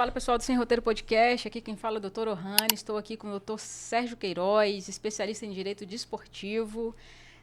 Fala pessoal do Sem Roteiro Podcast, aqui quem fala é o Dr. Ohane, estou aqui com o Dr. Sérgio Queiroz, especialista em Direito Desportivo.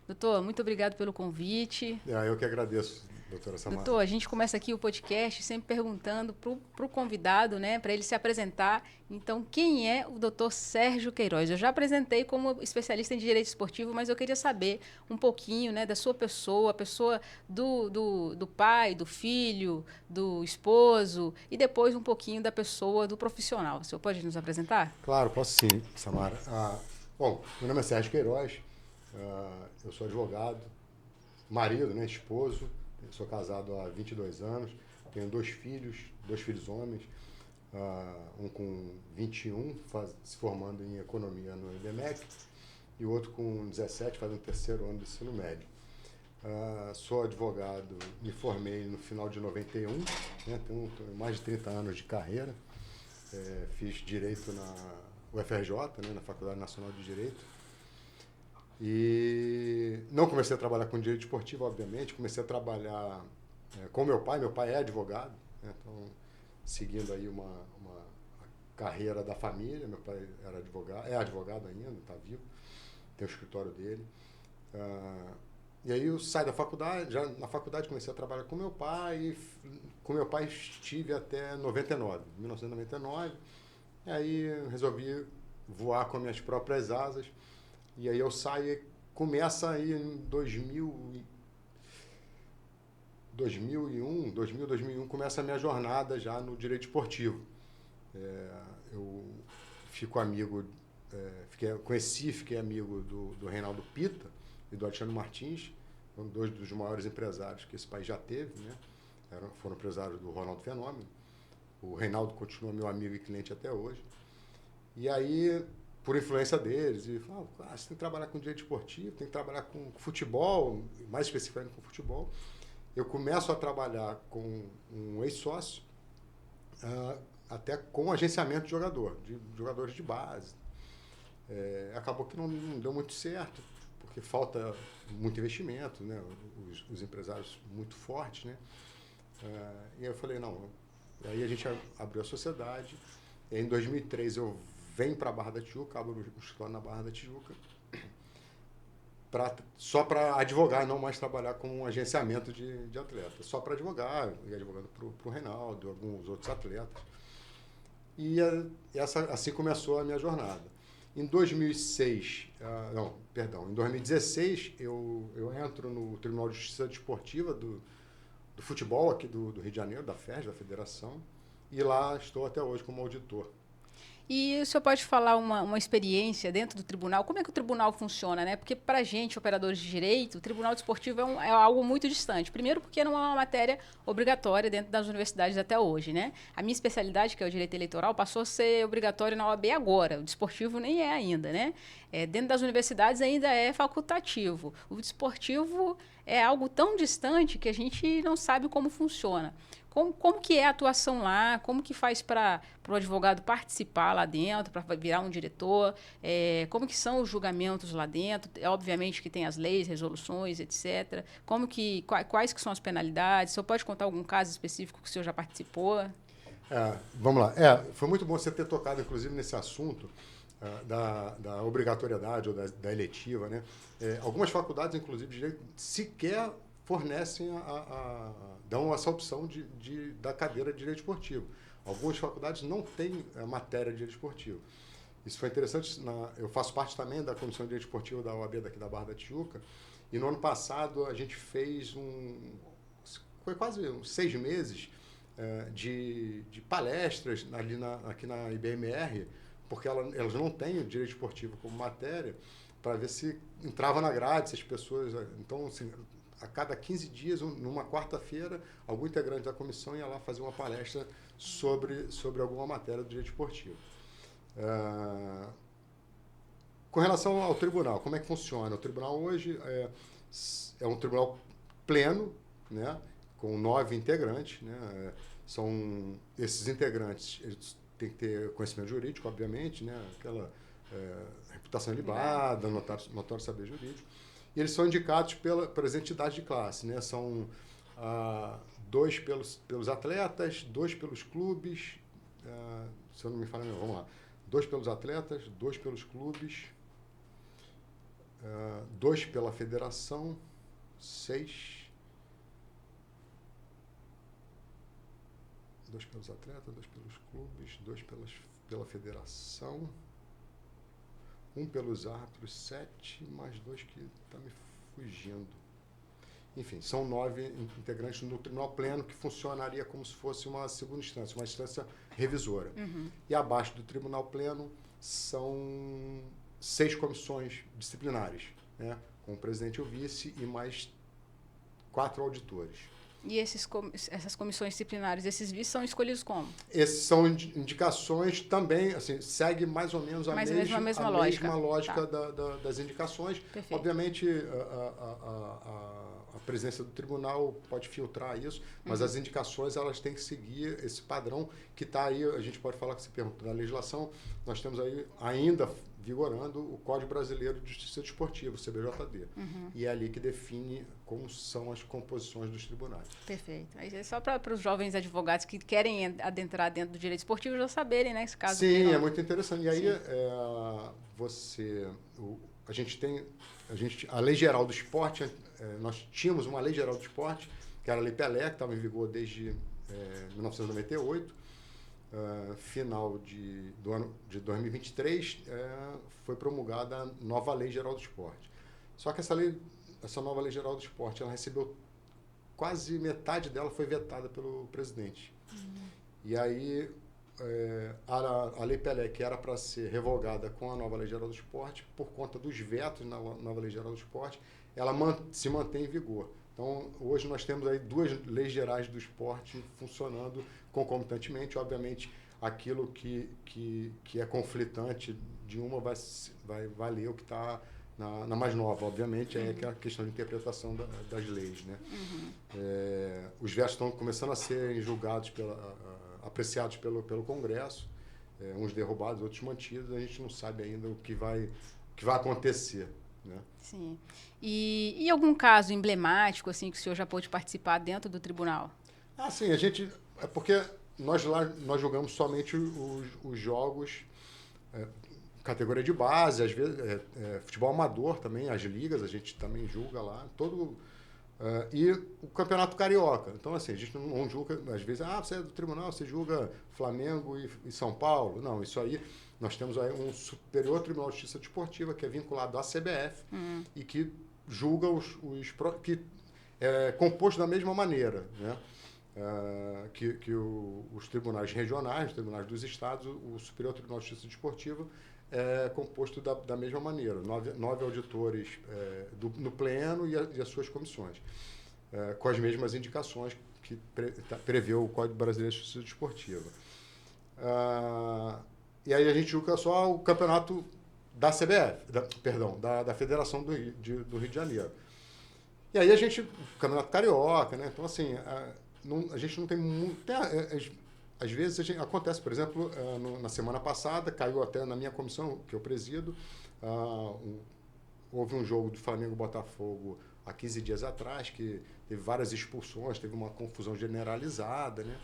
Doutor, muito obrigado pelo convite. Eu que agradeço, doutora Samara. Doutor, a gente começa aqui o podcast sempre perguntando para o convidado, né, para ele se apresentar. Então, quem é o doutor Sérgio Queiroz? Eu já apresentei como especialista em Direito Esportivo, mas eu queria saber um pouquinho, né, da sua pessoa, a pessoa do pai, do filho, do esposo, e depois um pouquinho da pessoa do profissional. O senhor pode nos apresentar? Claro, posso sim, Samara. Bom, meu nome é Sérgio Queiroz, eu sou advogado, marido, né, esposo, eu sou casado há 22 anos, tenho dois filhos homens, um com 21, se formando em economia no IBMEC, e o outro com 17, fazendo o terceiro ano do ensino médio. Sou advogado, me formei no final de 91, né, tenho mais de 30 anos de carreira, fiz Direito na UFRJ, né, na Faculdade Nacional de Direito. E não comecei a trabalhar com direito esportivo, obviamente, comecei a trabalhar com meu pai é advogado, né? Então, seguindo aí uma carreira da família, meu pai era advogado, é advogado ainda, está vivo, tem o escritório dele. E aí eu saí da faculdade, já na faculdade comecei a trabalhar com meu pai, e com meu pai estive até 1999, e aí resolvi voar com minhas próprias asas. E aí eu saio e começa aí em 2001, começa a minha jornada já no direito esportivo. Eu fico amigo, fiquei amigo do Reinaldo Pita e do Alexandre Martins, dois dos maiores empresários que esse país já teve, né? Foram empresários do Ronaldo Fenômeno. O Reinaldo continua meu amigo e cliente até hoje. E aí, por influência deles, e falaram, você tem que trabalhar com direito esportivo, tem que trabalhar com futebol, mais especificamente com futebol. Eu começo a trabalhar com um ex-sócio, até com agenciamento de jogadores de base. Acabou que não deu muito certo, porque falta muito investimento, né? Os empresários muito fortes, né? E aí eu falei, não. Aí a gente abriu a sociedade, e em 2003 eu venho para a Barra da Tijuca, abro o escritório na Barra da Tijuca, só para advogar, não mais trabalhar com um agenciamento de atletas, só para advogar, e advogando para o Reinaldo, alguns outros atletas. E assim começou a minha jornada. Em 2016, em 2016, eu entro no Tribunal de Justiça Desportiva do futebol aqui do Rio de Janeiro, da FERJ, da Federação, e lá estou até hoje como auditor. E o senhor pode falar uma experiência dentro do tribunal? Como é que o tribunal funciona, né? Porque para a gente, operadores de direito, o tribunal desportivo é algo muito distante. Primeiro porque não é uma matéria obrigatória dentro das universidades até hoje, né? A minha especialidade, que é o direito eleitoral, passou a ser obrigatório na OAB agora. O desportivo nem é ainda, né? Dentro das universidades ainda é facultativo. O desportivo é algo tão distante que a gente não sabe como funciona. Como que é a atuação lá? Como que faz para o advogado participar lá dentro, para virar um diretor? Como que são os julgamentos lá dentro? Obviamente que tem as leis, resoluções, etc. Quais que são as penalidades? O senhor pode contar algum caso específico que o senhor já participou? Vamos lá. Foi muito bom você ter tocado, inclusive, nesse assunto da obrigatoriedade ou da eletiva, né? Algumas faculdades, inclusive, de direito, sequer fornecem dão essa opção da cadeira de direito esportivo. Algumas faculdades não têm matéria de direito esportivo. Isso foi interessante. Eu faço parte também da Comissão de Direito Esportivo da OAB daqui da Barra da Tijuca, e no ano passado a gente fez foi quase uns 6 meses de palestras aqui na IBMR, porque elas não têm o direito esportivo como matéria, para ver se entrava na grade, se as pessoas... Então, assim, a cada 15 dias, numa quarta-feira, algum integrante da comissão ia lá fazer uma palestra sobre alguma matéria do direito esportivo. Com relação ao tribunal, como é que funciona? O tribunal hoje é um tribunal pleno, né, com 9 integrantes. Né, esses integrantes eles têm que ter conhecimento jurídico, obviamente, né, aquela reputação ilibada, notório saber jurídico. E eles são indicados pelas entidades de classe, né? São 2 pelos atletas, 2 pelos clubes, se eu não me falha, vamos lá, 2 pelos atletas, 2 pelos clubes, 2 pela federação, 6. 2 pelos atletas, 2 pelos clubes, 2 pela federação, 1 pelos árbitros, 7, mais 2 que está me fugindo. Enfim, são 9 integrantes no tribunal pleno, que funcionaria como se fosse uma segunda instância, uma instância revisora. E abaixo do tribunal pleno são 6 comissões disciplinares, né, com o presidente e o vice e mais 4 auditores. E essas comissões disciplinares, esses vices são escolhidos como? Essas são indicações também, assim, segue mais ou menos a mesma lógica tá. das indicações. Perfeito. Obviamente, a presidência do tribunal pode filtrar isso, mas as indicações elas têm que seguir esse padrão que está aí. A gente pode falar que você pergunta da legislação, nós temos aí ainda vigorando o Código Brasileiro de Justiça Desportiva, o CBJD. E é ali que define como são as composições dos tribunais. Perfeito. Aí é só para os jovens advogados que querem adentrar dentro do direito esportivo já saberem, né, esse caso. Sim, é muito interessante. E aí, a Lei Geral do Esporte, nós tínhamos uma Lei Geral do Esporte, que era a Lei Pelé, que estava em vigor desde 1998. Final do ano de 2023, foi promulgada a nova Lei Geral do Esporte. Só que essa nova Lei Geral do Esporte, ela recebeu quase metade dela foi vetada pelo presidente. E aí a Lei Pelé, que era para ser revogada com a nova Lei Geral do Esporte, por conta dos vetos na nova Lei Geral do Esporte, ela se mantém em vigor. Então, hoje nós temos aí 2 leis gerais do esporte funcionando concomitantemente. Obviamente, aquilo que é conflitante de uma vai valer o que está na mais nova. Obviamente, aí é aquela questão de interpretação das leis, né? Os vetos estão começando a ser julgados, apreciados pelo Congresso, uns derrubados, outros mantidos. A gente não sabe ainda o que vai acontecer, né? Sim. E algum caso emblemático assim que o senhor já pôde participar dentro do tribunal? Sim, é porque nós jogamos somente os jogos, categoria de base, às vezes futebol amador também, as ligas a gente também julga lá, e o Campeonato Carioca. Então, assim, a gente não julga, às vezes, você é do tribunal, você julga Flamengo e São Paulo. Não, isso aí, nós temos aí um Superior Tribunal de Justiça Desportiva, que é vinculado à CBF, e que julga que é composto da mesma maneira, né? Que os tribunais regionais, os tribunais dos estados, o Superior Tribunal de Justiça Desportiva é composto da mesma maneira, 9 auditores no pleno e as suas comissões, com as mesmas indicações que prevê o Código Brasileiro de Justiça Desportiva. E aí a gente julga só o campeonato da CBF, da Federação do Rio de Janeiro. E aí o Campeonato Carioca, né? Então, assim, a gente não tem muito... Às vezes acontece, por exemplo, na semana passada, caiu até na minha comissão, que eu presido, houve um jogo do Flamengo-Botafogo há 15 dias atrás, que teve várias expulsões, teve uma confusão generalizada, né?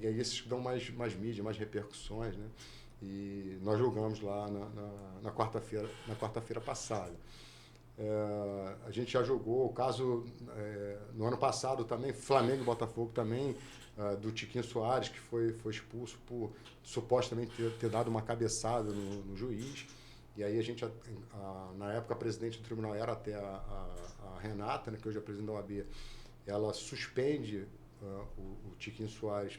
E aí esses dão mais mídia, mais repercussões, né? E nós julgamos lá na quarta-feira passada. A gente já jogou o caso no ano passado também, Flamengo e Botafogo também, do Tiquinho Soares, que foi expulso por supostamente ter dado uma cabeçada no juiz. E aí na época a presidente do tribunal era até a Renata, né, que hoje é a presidente da OAB, ela suspende o Tiquinho Soares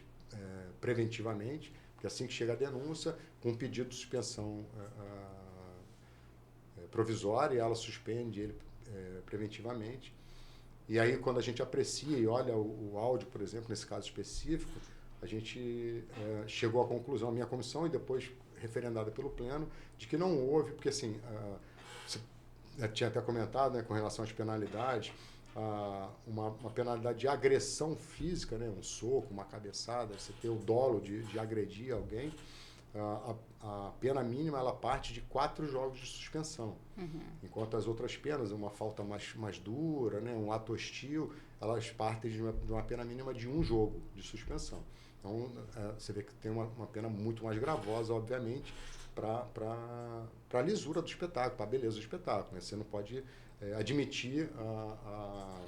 preventivamente, porque assim que chega a denúncia, com um pedido de suspensão provisória, ela suspende ele preventivamente. E aí, quando a gente aprecia e olha o áudio, por exemplo, nesse caso específico, a gente chegou à conclusão, a minha comissão, e depois referendada pelo Pleno, de que não houve, porque assim, você tinha até comentado, né, com relação às penalidades, uma penalidade de agressão física, né, um soco, uma cabeçada, você ter o dolo de agredir alguém, a pena mínima ela parte de 4 jogos de suspensão, enquanto as outras penas, uma falta mais dura, né, um ato hostil, elas partem de uma pena mínima de 1 jogo de suspensão. Então, você vê que tem uma pena muito mais gravosa, obviamente, para a lisura do espetáculo, para a beleza do espetáculo. Né? Você não pode admitir a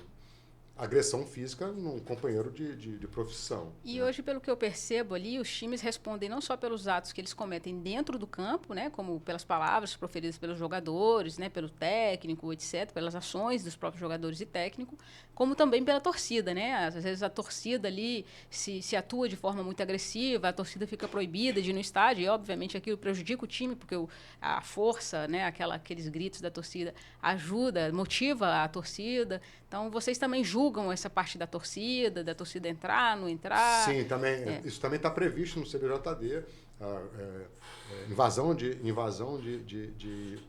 agressão física num companheiro de profissão. E Né? hoje, pelo que eu percebo ali, os times respondem não só pelos atos que eles cometem dentro do campo, né, como pelas palavras proferidas pelos jogadores, né, pelo técnico, etc., pelas ações dos próprios jogadores e técnico, como também pela torcida, né? Às vezes a torcida ali se atua de forma muito agressiva, a torcida fica proibida de ir no estádio, e obviamente aquilo prejudica o time, porque a força, né, aqueles gritos da torcida ajuda, motiva a torcida. Então, vocês também julgam essa parte da torcida entrar, não entrar? Sim, também, isso também está previsto no CBJD, invasão de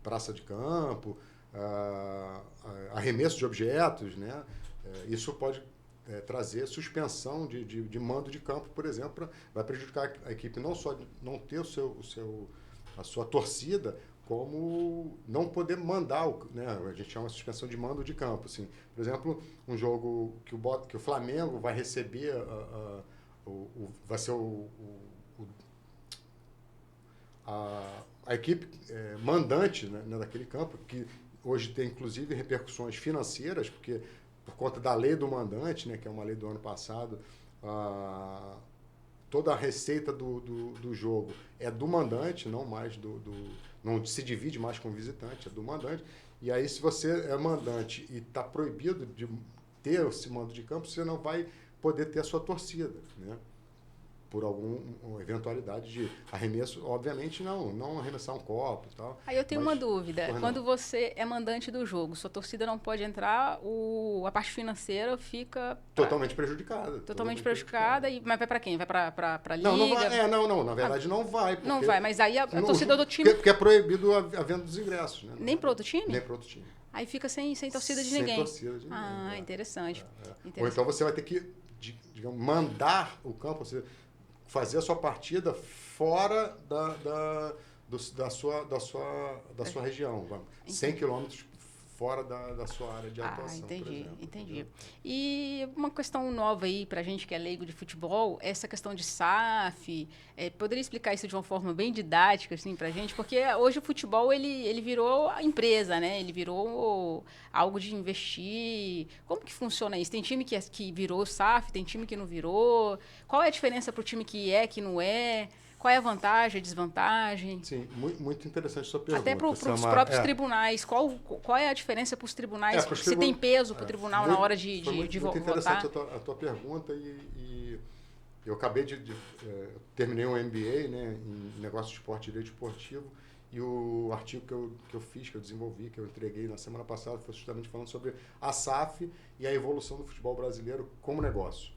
praça de campo, arremesso de objetos, né? Isso pode trazer suspensão de mando de campo, por exemplo, vai prejudicar a equipe não só de não ter a sua torcida, como não poder mandar, né? A gente chama de suspensão de mando de campo. Assim. Por exemplo, um jogo que o Flamengo vai receber, vai ser a equipe mandante, né, daquele campo, que hoje tem inclusive repercussões financeiras, porque por conta da lei do mandante, né, que é uma lei do ano passado, toda a receita do jogo é do mandante, não mais não se divide mais com o visitante, é do mandante. E aí, se você é mandante e está proibido de ter esse mando de campo, você não vai poder ter a sua torcida, né? Por alguma eventualidade de arremesso, obviamente não arremessar um copo e tal. Aí eu tenho uma dúvida. Quando você é mandante do jogo, sua torcida não pode entrar, a parte financeira fica... Totalmente prejudicada. Totalmente prejudicada. Mas vai para quem? Vai para a liga? Não vai. Não. Na verdade, não vai. Não vai, mas aí a torcida do time... Porque é proibido a venda dos ingressos. Né? Nem para outro time? Nem para outro time. Aí fica sem torcida de ninguém. Sem torcida de ninguém. Interessante. Ou então você vai ter que, digamos, mandar o campo, ou seja, fazer a sua partida fora da sua região, 100 quilômetros fora da sua área de atuação. Entendi. Entendeu? E uma questão nova aí para a gente que é leigo de futebol, essa questão de SAF, poderia explicar isso de uma forma bem didática assim, para a gente? Porque hoje o futebol ele virou a empresa, né? Ele virou algo de investir. Como que funciona isso? Tem time que virou SAF, tem time que não virou. Qual é a diferença para o time que não é? Qual é a vantagem, a desvantagem? Sim, muito interessante a sua pergunta. Até para os próprios tribunais. Qual é a diferença para os tribunais? Se tem peso para o tribunal na hora de votar? Muito interessante a tua pergunta e eu acabei terminei um MBA, né, em Negócios de Esporte e Direito Esportivo, e o artigo que eu fiz, que eu desenvolvi, que eu entreguei na semana passada, foi justamente falando sobre a SAF e a evolução do futebol brasileiro como negócio.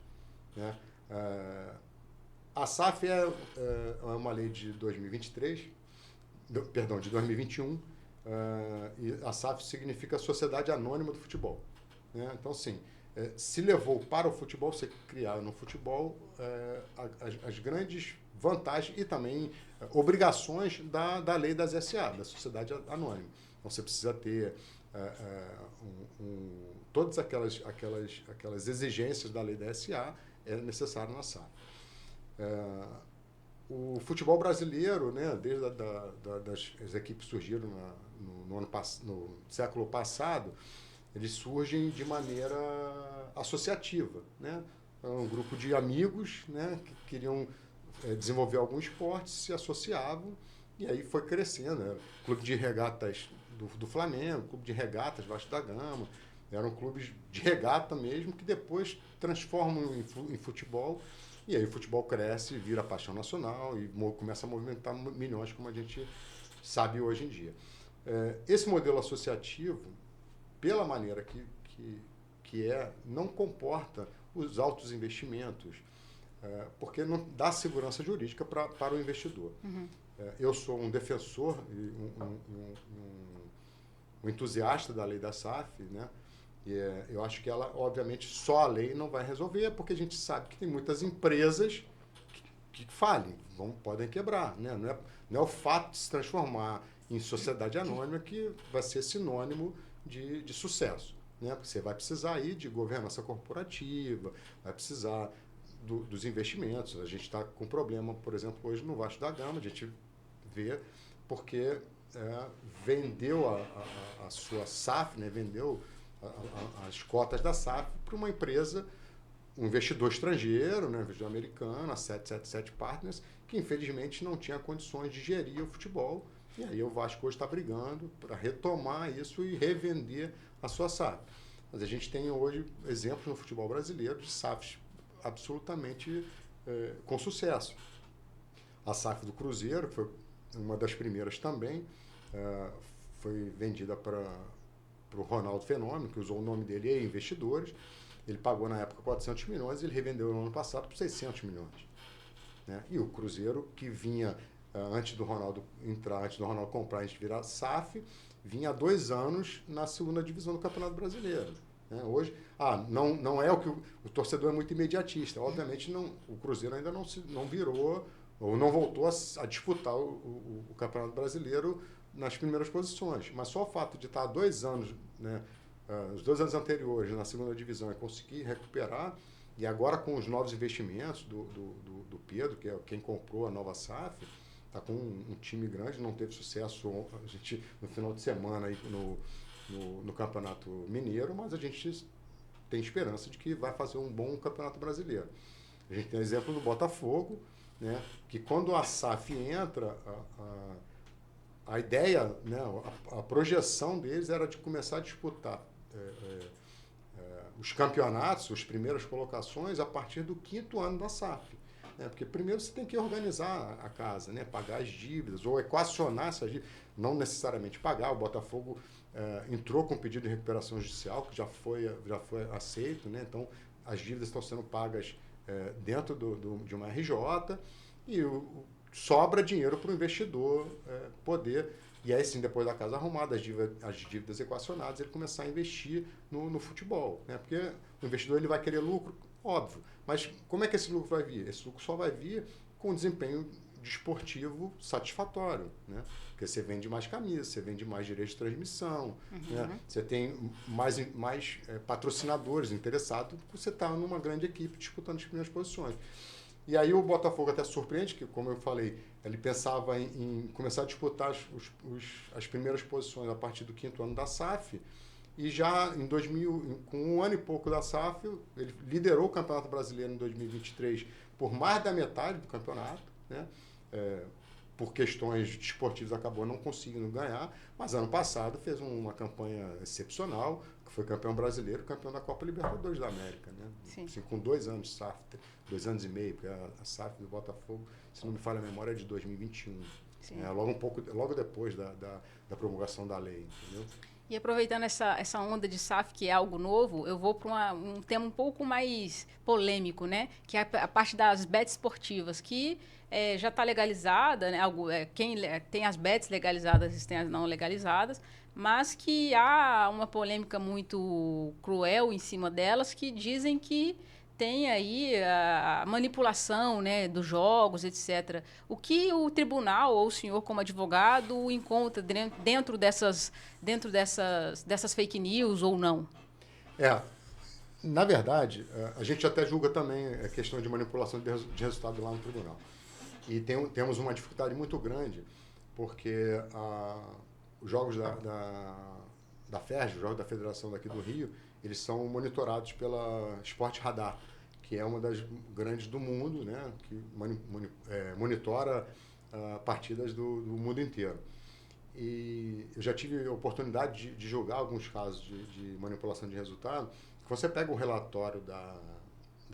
Né? A SAF é uma lei de 2023, de 2021, e a SAF significa Sociedade Anônima do Futebol. Né? Então, assim, se levou para o futebol, você criar no futebol as grandes vantagens e também obrigações da lei das SA, da Sociedade Anônima. Então, você precisa ter todas aquelas exigências da lei da SA, é necessário na SAF. O futebol brasileiro, né, desde as equipes surgiram no século passado, eles surgem de maneira associativa, né? Um grupo de amigos, né, que queriam desenvolver algum esporte, se associavam e aí foi crescendo. Né? Clube de regatas do Flamengo, clube de regatas Vasco da Gama, eram clubes de regata mesmo que depois transformam em futebol. E aí o futebol cresce, vira paixão nacional e começa a movimentar milhões, como a gente sabe hoje em dia. Esse modelo associativo, pela maneira que não comporta os altos investimentos, porque não dá segurança jurídica para o investidor. Uhum. Eu sou um defensor e um entusiasta da lei da SAF, né? E eu acho que ela, obviamente, só a lei não vai resolver, porque a gente sabe que tem muitas empresas que falem, podem quebrar. Né? Não é o fato de se transformar em sociedade anônima que vai ser sinônimo de sucesso. Né? Porque você vai precisar aí de governança corporativa, vai precisar dos investimentos. A gente está com problema, por exemplo, hoje no Vasco da Gama, a gente vê porque vendeu a sua SAF, né, vendeu as cotas da SAF para uma empresa, um investidor estrangeiro, né, um investidor americano, a 777 Partners, que infelizmente não tinha condições de gerir o futebol. E aí o Vasco hoje está brigando para retomar isso e revender a sua SAF. Mas a gente tem hoje exemplos no futebol brasileiro de SAFs absolutamente com sucesso. A SAF do Cruzeiro, que foi uma das primeiras também, foi vendida para o Ronaldo Fenômeno, que usou o nome dele e investidores. Ele pagou na época 400 milhões e ele revendeu no ano passado por 600 milhões. Né? E o Cruzeiro, que vinha antes do Ronaldo entrar, antes do Ronaldo comprar, a gente virar SAF, vinha há 2 anos na segunda divisão do Campeonato Brasileiro. Né? Hoje, não é o que o torcedor é muito imediatista. Obviamente, o Cruzeiro ainda não virou ou não voltou a disputar o Campeonato Brasileiro nas primeiras posições. Mas só o fato de estar há 2 anos, né, os 2 anos anteriores na segunda divisão e conseguir recuperar, e agora com os novos investimentos do Pedro, que é quem comprou a nova SAF, está com um time grande, não teve sucesso a gente, no final de semana aí no Campeonato Mineiro, mas a gente tem esperança de que vai fazer um bom Campeonato Brasileiro. A gente tem o exemplo do Botafogo, né, que quando a SAF entra, a ideia, né, a projeção deles era de começar a disputar os campeonatos, as primeiras colocações, a partir do 5º ano da SAF. Né? Porque primeiro você tem que organizar a casa, né? Pagar as dívidas, ou equacionar essas dívidas, não necessariamente pagar. O Botafogo entrou com pedido de recuperação judicial, que já foi aceito, né? Então as dívidas estão sendo pagas dentro de uma RJ e sobra dinheiro para o investidor poder. E aí sim, depois da casa arrumada, as dívidas equacionadas, ele começar a investir no futebol. Né? Porque o investidor ele vai querer lucro, óbvio. Mas como é que esse lucro vai vir? Esse lucro só vai vir com desempenho desportivo satisfatório. Né? Porque você vende mais camisas, você vende mais direitos de transmissão, né? Você tem mais patrocinadores interessados, porque você está numa grande equipe disputando as primeiras posições. E aí o Botafogo até surpreende, que, como eu falei, ele pensava em começar a disputar as primeiras posições a partir do 5º ano da SAF, e já em 2000, com 1 ano e pouco da SAF, ele liderou o Campeonato Brasileiro em 2023 por mais da metade do campeonato, né? Por questões desportivas acabou não conseguindo ganhar, mas ano passado fez uma campanha excepcional, que foi campeão brasileiro, campeão da Copa Libertadores da América, né? Assim, com 2 anos de SAF, 2 anos e meio, porque a SAF do Botafogo, se não me falha a memória, é de 2021. Logo depois da promulgação da lei, entendeu? E aproveitando essa onda de SAF, que é algo novo, eu vou para um tema um pouco mais polêmico, né? Que é a parte das bets esportivas, que já está legalizada, né? Quem tem as bets legalizadas e tem as não legalizadas, mas que há uma polêmica muito cruel em cima delas, que dizem que tem aí a manipulação, né, dos jogos, etc. O que o tribunal ou o senhor, como advogado, encontra dentro dessas fake news ou não? Na verdade, a gente até julga também a questão de manipulação de resultado lá no tribunal. E temos uma dificuldade muito grande, porque os jogos da FERJ, os jogos da Federação daqui do Rio, eles são monitorados pela Sport Radar, que é uma das grandes do mundo, né, que monitora partidas do mundo inteiro. E eu já tive a oportunidade de julgar alguns casos de manipulação de resultado. Você pega o relatório da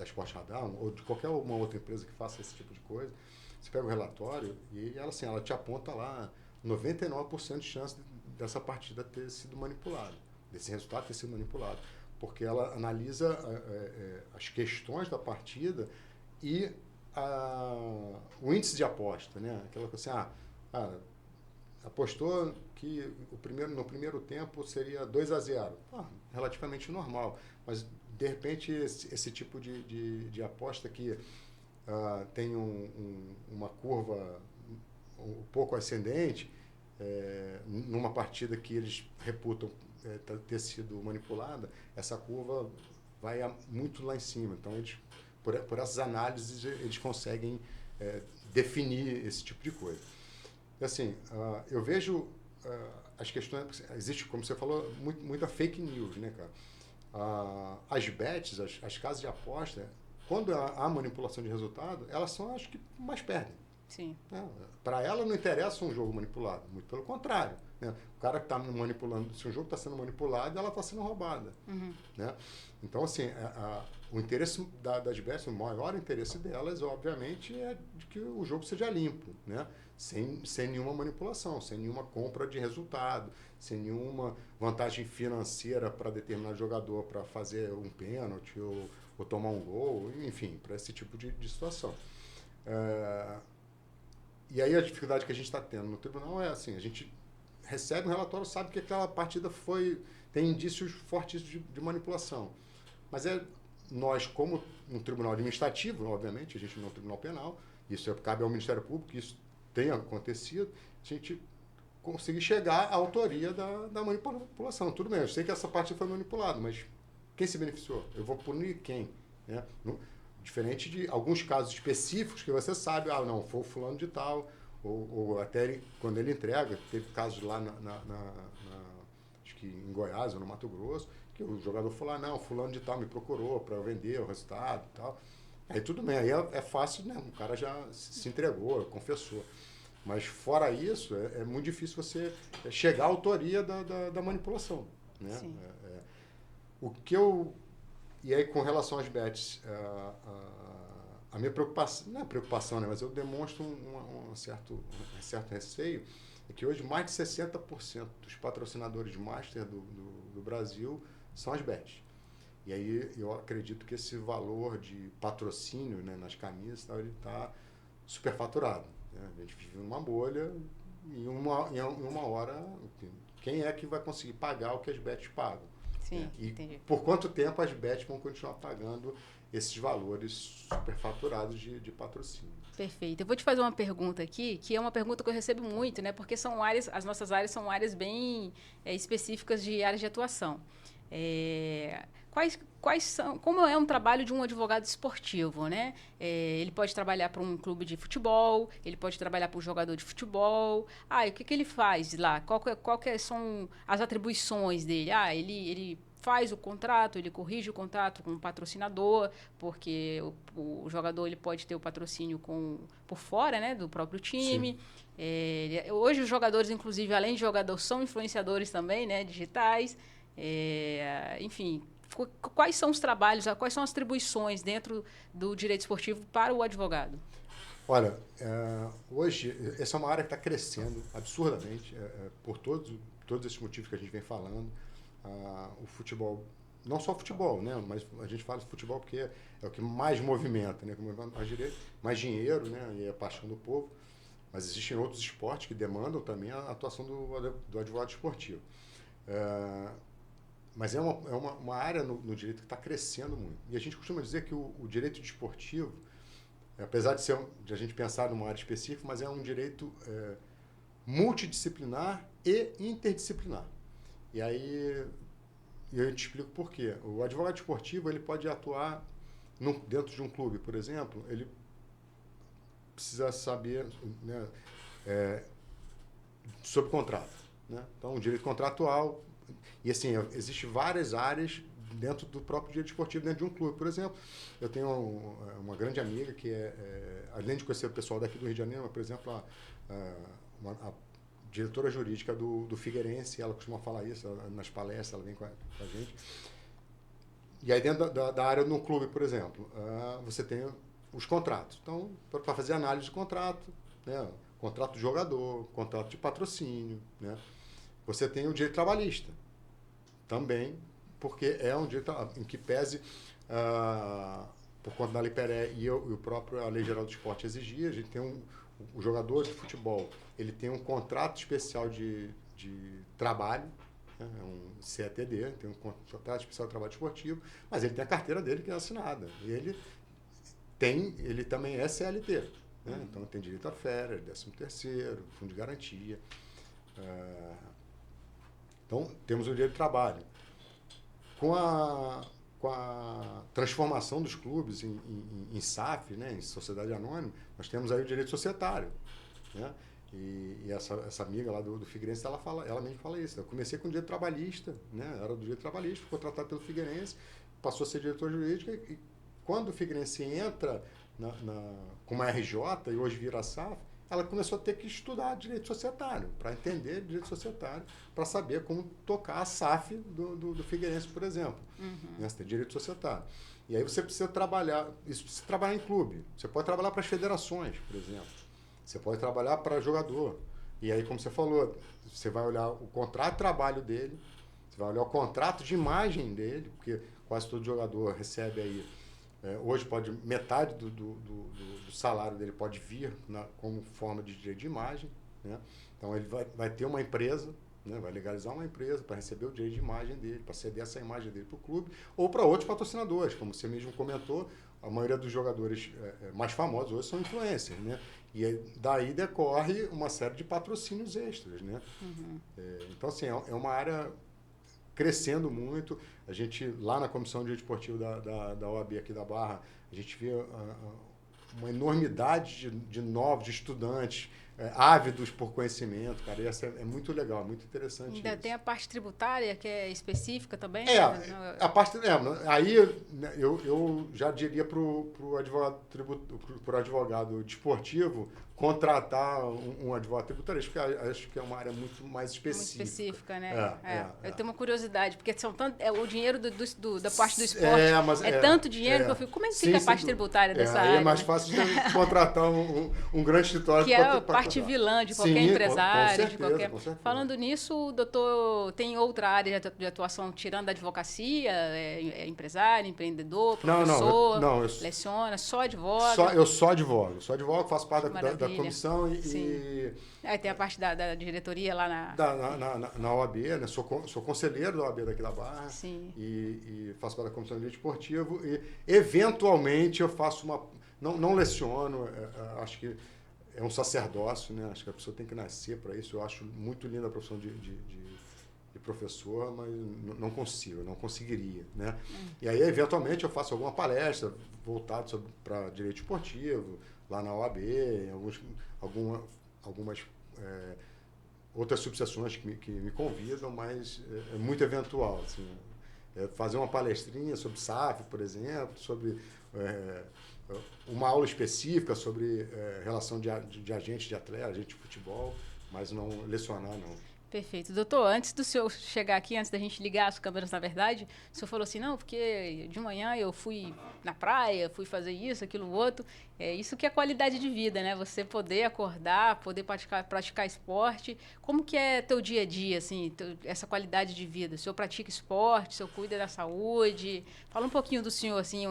Sport Radar, ou de qualquer uma outra empresa que faça esse tipo de coisa, você pega o relatório e ela te aponta lá 99% de chance dessa partida ter sido manipulada, desse resultado ter sido manipulado. Porque ela analisa as questões da partida e o índice de aposta, né? Aquela coisa assim, apostou que no primeiro tempo seria 2-0. Relativamente normal, mas de repente esse tipo de aposta que tem uma curva um pouco ascendente, numa partida que eles reputam ter sido manipulada, essa curva vai muito lá em cima. Então, eles por essas análises eles conseguem definir esse tipo de coisa. Assim, eu vejo as questões... Existe, como você falou, muita fake news, né, cara? As bets, as casas de aposta, quando há manipulação de resultado, elas são as que mais perdem. Sim. Né? Para ela não interessa um jogo manipulado, muito pelo contrário. Né? O cara que está manipulando, se o jogo está sendo manipulado, ela está sendo roubada. Uhum. Né? Então, assim, o interesse das bets, o maior interesse delas, obviamente, é de que o jogo seja limpo, né? Sem nenhuma manipulação, sem nenhuma compra de resultado, sem nenhuma vantagem financeira para determinado jogador para fazer um pênalti ou tomar um gol, enfim, para esse tipo de situação. E aí a dificuldade que a gente está tendo no tribunal é assim, a gente recebe um relatório, sabe que aquela partida tem indícios fortes de manipulação. Mas nós, como um tribunal administrativo, obviamente, a gente não é um tribunal penal, isso cabe ao Ministério Público, isso tem acontecido, a gente conseguir chegar à autoria da manipulação. Tudo bem, eu sei que essa partida foi manipulada, mas quem se beneficiou? Eu vou punir quem? Né? Diferente de alguns casos específicos que você sabe, não, foi o fulano de tal, ou até quando ele entrega, teve casos lá acho que em Goiás ou no Mato Grosso, que o jogador falou, não, fulano de tal me procurou para eu vender o resultado e tal. Aí tudo bem, aí é fácil, né? O cara já se entregou, confessou. Mas fora isso, é muito difícil você chegar à autoria da manipulação. Né? Sim. O que eu... E aí, com relação às bets, a minha preocupação, não é preocupação, né, mas eu demonstro um certo receio, é que hoje mais de 60% dos patrocinadores de Master do Brasil são as bets. E aí eu acredito que esse valor de patrocínio, né, nas camisas, ele está superfaturado. Né? A gente vive numa bolha e em uma hora, quem é que vai conseguir pagar o que as bets pagam? Sim, E entendi. por quanto tempo as bets vão continuar pagando esses valores superfaturados de patrocínio? Perfeito. Eu vou te fazer uma pergunta aqui, que é uma pergunta que eu recebo muito, né? Porque são áreas, as nossas áreas são áreas bem específicas de áreas de atuação. Quais são, como é um trabalho de um advogado esportivo, né? Ele pode trabalhar para um clube de futebol, ele pode trabalhar para um jogador de futebol. E o que ele faz lá? Qual que são as atribuições dele? Ele faz o contrato, ele corrige o contrato com o patrocinador, porque o jogador ele pode ter o patrocínio por fora, né, do próprio time. Hoje os jogadores, inclusive, além de jogador, são influenciadores também, né, digitais. Enfim, quais são os trabalhos, quais são as atribuições dentro do direito esportivo para o advogado? Olha, hoje essa é uma área que está crescendo absurdamente por todos esses motivos que a gente vem falando. O futebol, não só o futebol, né, mas a gente fala de futebol porque é o que mais movimenta, né, mais dinheiro, né, e é a paixão do povo. Mas existem outros esportes que demandam também a atuação do advogado esportivo. Mas é uma área no direito que está crescendo muito. E a gente costuma dizer que o direito desportivo, apesar de a gente pensar numa área específica, mas é um direito multidisciplinar e interdisciplinar. E aí eu te explico por quê. O advogado esportivo ele pode atuar dentro de um clube, por exemplo, ele precisa saber, né, sobre contrato. Né? Então, o direito contratual. E assim, existem várias áreas dentro do próprio direito esportivo, dentro de um clube. Por exemplo, eu tenho uma grande amiga que além de conhecer o pessoal daqui do Rio de Janeiro, por exemplo, a diretora jurídica do Figueirense, ela costuma falar isso nas palestras, ela vem com a gente. E aí dentro da área no clube, por exemplo, você tem os contratos. Então, para fazer análise de contrato, né, contrato de jogador, contrato de patrocínio, né, você tem o direito trabalhista também, porque é um direito em que pese, por conta da Lei Pelé e o próprio a Lei Geral do Esporte exigia, a gente tem o jogador de futebol, ele tem um contrato especial de trabalho, né, um CETD, tem um contrato especial de trabalho esportivo, mas ele tem a carteira dele que é assinada. E ele também é CLT, né? Então tem direito a férias, 13º, fundo de garantia. Então temos o direito de trabalho. Com a transformação dos clubes em SAF, né, em sociedade anônima, nós temos aí o direito societário, né? E essa amiga lá do Figueirense, ela mesmo fala isso. Eu comecei com direito trabalhista, né? Era do direito trabalhista, ficou tratado pelo Figueirense, passou a ser diretor jurídico e quando o Figueirense entra com uma RJ e hoje vira a SAF, ela começou a ter que estudar direito societário, para entender direito societário, para saber como tocar a SAF do Figueirense, por exemplo. Né? Você tem direito societário. E aí você precisa trabalhar, isso precisa trabalhar em clube. Você pode trabalhar para as federações, por exemplo. Você pode trabalhar para jogador. E aí, como você falou, você vai olhar o contrato de trabalho dele, você vai olhar o contrato de imagem dele, porque quase todo jogador recebe aí, hoje metade do salário dele pode vir como forma de direito de imagem, né? Então ele vai ter uma empresa, né? Vai legalizar uma empresa para receber o direito de imagem dele, para ceder essa imagem dele para o clube, ou para outros patrocinadores, como você mesmo comentou, a maioria dos jogadores mais famosos hoje são influencers, né? E daí decorre uma série de patrocínios extras, né? Então, assim, é uma área crescendo muito. A gente, lá na Comissão de Direito Esportivo da OAB aqui da Barra, a gente vê uma enormidade de novos, de estudantes, ávidos por conhecimento, cara. E essa é muito legal, muito interessante. Ainda tem a parte tributária, que é específica também? A parte... aí eu já diria para o advogado desportivo contratar um advogado tributarista, porque acho que é uma área muito mais específica. Muito específica, né? Eu tenho uma curiosidade, porque são o dinheiro da parte do esporte tanto dinheiro que eu fico, como é que fica a parte tributária dessa área? Aí é mais fácil de contratar um grande escritório. Que é a parte vilã de qualquer empresário. Com certeza. Falando nisso, o doutor tem outra área de atuação, tirando a advocacia? É empresário, empreendedor, professor, leciona, só advoga? Eu só advogo, faço parte da comissão Aí tem a parte da diretoria lá na OAB, né? Sou conselheiro da OAB daqui da Barra. Sim. E faço parte da comissão de direito esportivo e eventualmente eu faço não leciono, acho que é um sacerdócio, né? Acho que a pessoa tem que nascer para isso. Eu acho muito linda a profissão de professor, mas não conseguiria, né? E aí, eventualmente, eu faço alguma palestra voltada para direito esportivo, lá na OAB, algumas outras subseções que me convidam, mas é muito eventual, assim. Fazer uma palestrinha sobre SAF, por exemplo, sobre uma aula específica sobre relação de agente de atleta, agente de futebol, mas não lecionar, não. Perfeito. Doutor, antes do senhor chegar aqui, antes da gente ligar as câmeras, na verdade, o senhor falou assim, não, porque de manhã eu fui na praia, fui fazer isso, aquilo, outro. É isso que é qualidade de vida, né? Você poder acordar, poder praticar esporte. Como que é teu dia a dia, assim, essa qualidade de vida? O senhor pratica esporte, o senhor cuida da saúde? Fala um pouquinho do senhor, assim,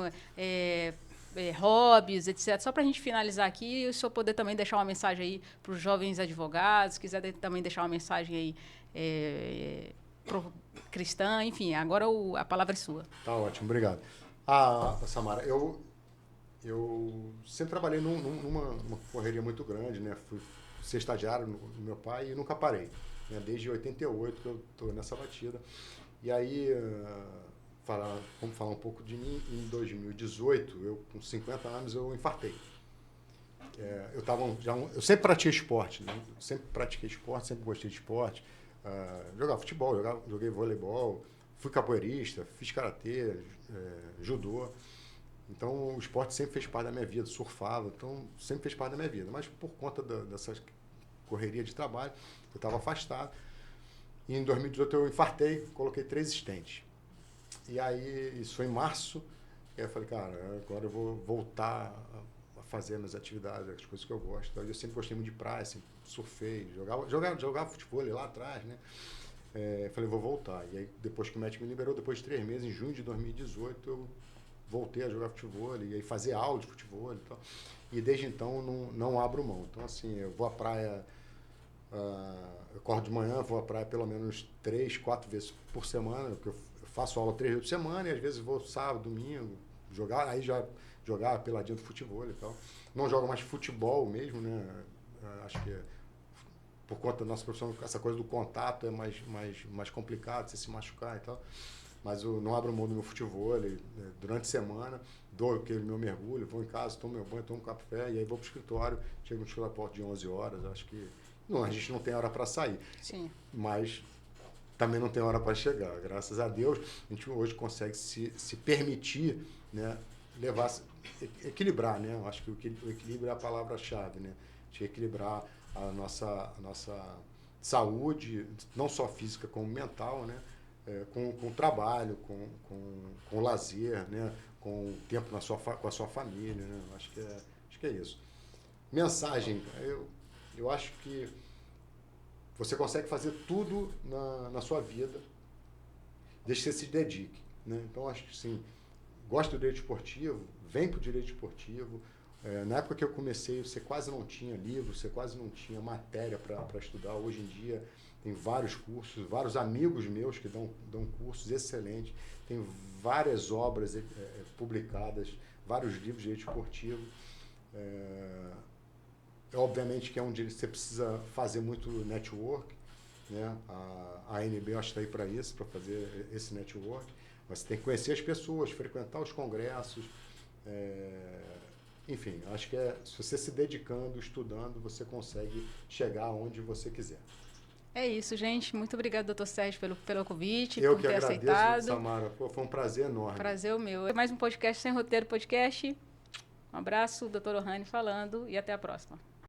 hobbies, etc. Só para a gente finalizar aqui, e o senhor poder também deixar uma mensagem aí para os jovens advogados, quiser também deixar uma mensagem aí cristã, enfim, agora a palavra é sua. Tá ótimo, obrigado. Samara, eu sempre trabalhei numa correria muito grande, né? Fui ser estagiário no meu pai e nunca parei, né? Desde 88 que eu estou nessa batida. E aí... vamos falar um pouco de mim. Em 2018, eu com 50 anos, eu infartei. Eu sempre pratiquei esporte, né? Sempre pratiquei esporte, sempre gostei de esporte. Jogava futebol, joguei voleibol, fui capoeirista, fiz karatê, judô. Então, o esporte sempre fez parte da minha vida, surfava, então sempre fez parte da minha vida. Mas por conta dessa correria de trabalho, eu estava afastado. E em 2018 eu infartei, coloquei 3 stents. E aí, isso foi em março, e aí eu falei, cara, agora eu vou voltar a fazer as minhas atividades, as coisas que eu gosto. Eu sempre gostei muito de praia, sempre surfei, jogava futebol lá atrás, né? Falei, vou voltar. E aí, depois que o médico me liberou, depois de 3 meses, em junho de 2018, eu voltei a jogar futebol, e aí fazer aula de futebol e tal. E desde então, não abro mão. Então, assim, eu vou à praia... eu acordo de manhã, vou à praia pelo menos 3, 4 vezes por semana, porque eu faço aula 3 vezes por semana e às vezes vou sábado, domingo, aí já jogava peladinho do futebol e tal. Não jogo mais futebol mesmo, né? Acho que por conta da nossa profissão, essa coisa do contato é mais complicado, você se machucar e tal. mas eu não abro mão do meu futebol. Durante a semana, dou aquele meu mergulho, vou em casa, tomo meu banho, tomo um café, e aí vou para o escritório, chego no escritório a porta de 11 horas, acho que... Não, a gente não tem hora para sair, Sim. Mas também não tem hora para chegar. Graças a Deus, a gente hoje consegue se permitir, né, equilibrar, né? Eu acho que o equilíbrio é a palavra-chave, né? De equilibrar a nossa saúde, não só física como mental, né? Com o trabalho, com o lazer, né? Com o tempo com a sua família, né? Acho que é isso. Mensagem, eu acho que você consegue fazer tudo na sua vida, desde que você se dedique, né? Então, acho que sim, gosta do direito esportivo, vem para o direito esportivo. Na época que eu comecei, você quase não tinha livro, você quase não tinha matéria para estudar. Hoje em dia, tem vários cursos, vários amigos meus que dão cursos excelentes, tem várias obras publicadas, vários livros de direito esportivo. Obviamente que é um dia que você precisa fazer muito network, né? A ANB, eu acho que está aí para isso, para fazer esse network. Mas você tem que conhecer as pessoas, frequentar os congressos. Enfim, acho que se você se dedicando, estudando, você consegue chegar onde você quiser. É isso, gente. Muito obrigada, doutor Sérgio, pelo convite, Eu por que ter agradeço, aceitado. Samara. Pô, foi um prazer enorme. Prazer o meu. Mais um podcast Sem Roteiro Podcast. Um abraço, doutor Ohane falando, e até a próxima.